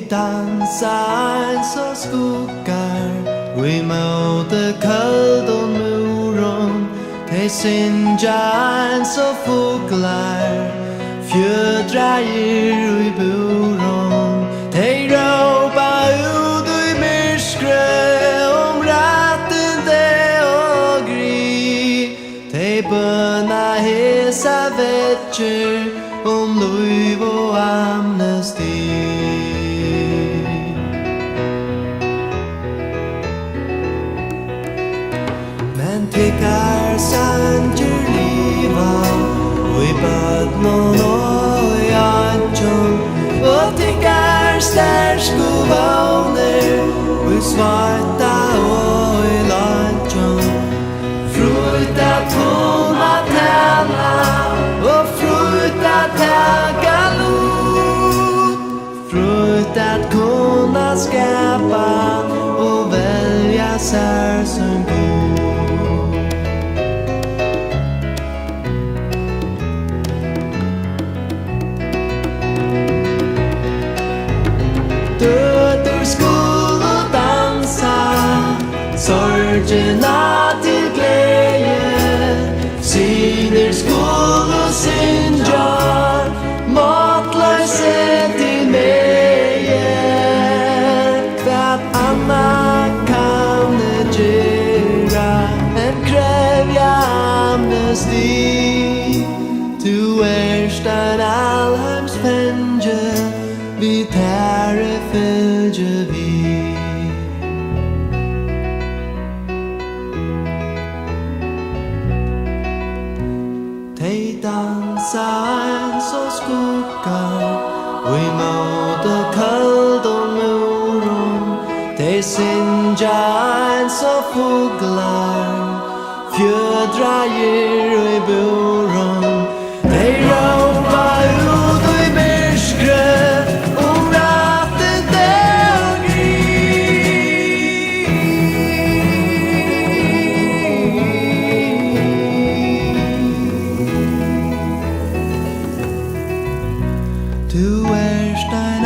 dansar så skuggar vi möter kallt muron. De synjar så fåglar fjädrar i buron. De ropar ut i mörskret om ratten det och gry. De bönar hesa vetter om liv och amnesti. Men tycker sanger liva vi bödnon och i anjon. Och tycker stärsk och våner vi svarta och i lanjon. Fruit att tona tälla och fruit att täga lut. Fruit att kunna skapa och välja sär som god. Döder skulle dansa sorgerna till glädje. Syner skulle synja matlöse till meje. Vad Anna kan det göra än krävja amnesti. Du stad allhems penge vi täre följer vi. De dansar så skuggar vi möter kallt muron. De synjar så fåglar fjädrar i buron. De ropar ut i mörskret om ratten det och gry. Du stad